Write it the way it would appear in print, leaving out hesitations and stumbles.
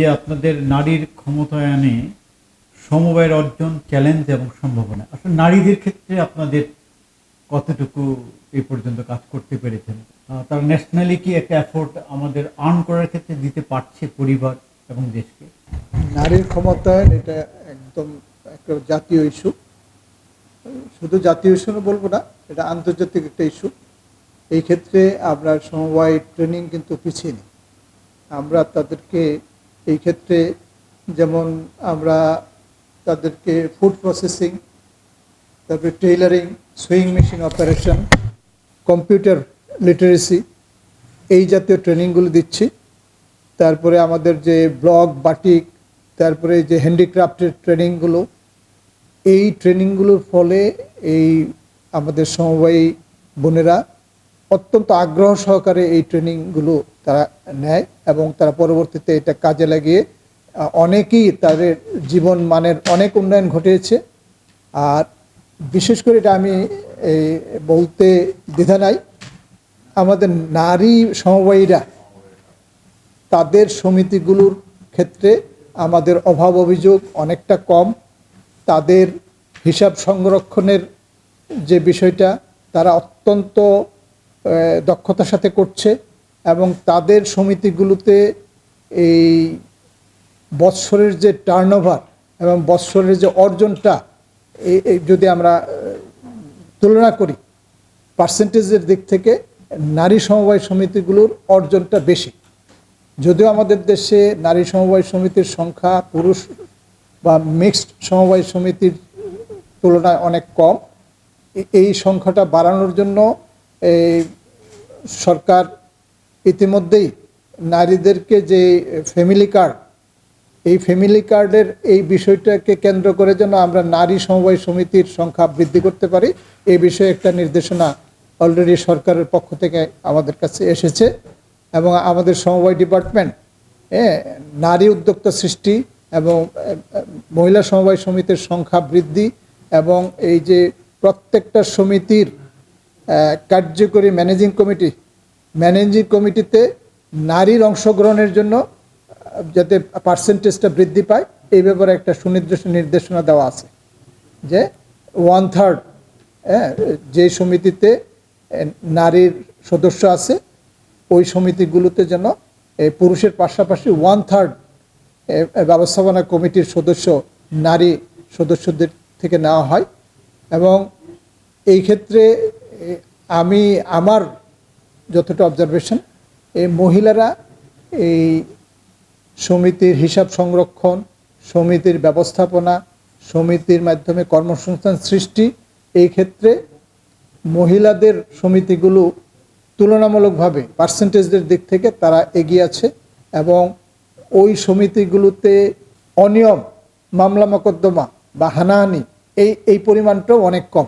যে আপনাদের নারীর ক্ষমতায়নে সমবায়ের অর্জন, চ্যালেঞ্জ এবং সম্ভাবনা, আসলে নারীদের ক্ষেত্রে আপনাদের কতটুকু এই পর্যন্ত কাজ করতে পেরেছেন? তার ন্যাশনালি কি একটা এফোর্ট আমাদের আর্ন করার ক্ষেত্রে দিতে পারছে পরিবার এবং দেশকে? নারীর ক্ষমতায়ন এটা একদম একটা জাতীয় ইস্যু। শুধু জাতীয় ইস্যু বলবো না, এটা আন্তর্জাতিক একটা ইস্যু। এই ক্ষেত্রে আমরা সমবায় ট্রেনিং কিন্তু পিছিয়ে নিই। আমরা তাদেরকে এই ক্ষেত্রে যেমন আমরা তাদেরকে ফুড প্রসেসিং, তারপরে tailoring, sewing machine operation, computer literacy, এই জাতীয় ট্রেনিংগুলো দিচ্ছি। তারপরে আমাদের যে ব্লক বাটিক, তারপরে যে হ্যান্ডিক্রাফটের ট্রেনিংগুলো, এই ট্রেনিংগুলোর ফলে এই আমাদের সমবায়ী বোনেরা অত্যন্ত আগ্রহ সহকারে এই ট্রেনিংগুলো তারা নেয় এবং তারা পরবর্তীতে এটা কাজে লাগিয়ে অনেকেই তাদের জীবন মানের অনেক উন্নয়ন ঘটিয়েছে। আর বিশেষ করে এটা আমি বলতে দ্বিধা নাই, আমাদের নারী সমবায়ীরা তাদের সমিতিগুলোর ক্ষেত্রে আমাদের অভাব অভিযোগ অনেকটা কম। তাদের হিসাব সংরক্ষণের যে বিষয়টা তারা অত্যন্ত দক্ষতার সাথে করছে এবং তাদের সমিতিগুলোতে এই বৎসরের যে টার্নওভার এবং বৎসরের যে অর্জনটা যদি আমরা তুলনা করি, পার্সেন্টেজের দিক থেকে নারী সমবায় সমিতিগুলোর অর্জনটা বেশি। যদিও আমাদের দেশে নারী সমবায় সমিতির সংখ্যা পুরুষ বা মিক্সড সমবায় সমিতির তুলনায় অনেক কম, এই সংখ্যাটা বাড়ানোর জন্য সরকার ইতিমধ্যেই নারীদেরকে যে ফ্যামিলি কার্ড, এই ফ্যামিলি কার্ডের এই বিষয়টাকে কেন্দ্র করে যেন আমরা নারী সমবায় সমিতির সংখ্যা বৃদ্ধি করতে পারি, এই বিষয়ে একটা নির্দেশনা অলরেডি সরকারের পক্ষ থেকে আমাদের কাছে এসেছে। এবং আমাদের সমবায় ডিপার্টমেন্ট নারী উদ্যোক্তা সৃষ্টি এবং মহিলা সমবায় সমিতির সংখ্যা বৃদ্ধি এবং এই যে প্রত্যেকটা সমিতির কার্যকরী ম্যানেজিং কমিটিতে নারীর অংশগ্রহণের জন্য যাতে পার্সেন্টেজটা বৃদ্ধি পায়, এই ব্যাপারে একটা সুনির্দিষ্ট নির্দেশনা দেওয়া আছে যে 1/3 যে সমিতিতে নারীর সদস্য আছে ওই সমিতিগুলোতে যেন পুরুষের পাশাপাশি 1/3 ব্যবস্থাপনা কমিটির সদস্য নারী সদস্যদের থেকে নেওয়া হয়। এবং এই ক্ষেত্রে আমি আমার যতটা অবজারভেশন, এই মহিলারা এই সমিতির হিসাব সংরক্ষণ, সমিতির ব্যবস্থাপনা, সমিতির মাধ্যমে কর্মসংস্থান সৃষ্টি, এই ক্ষেত্রে মহিলাদের সমিতিগুলো তুলনামূলকভাবে পার্সেন্টেজের দিক থেকে তারা এগিয়ে আছে এবং ওই সমিতিগুলোতে অনিয়ম, মামলা মোকদ্দমা বা হানাহানি এই পরিমাণটাও অনেক কম।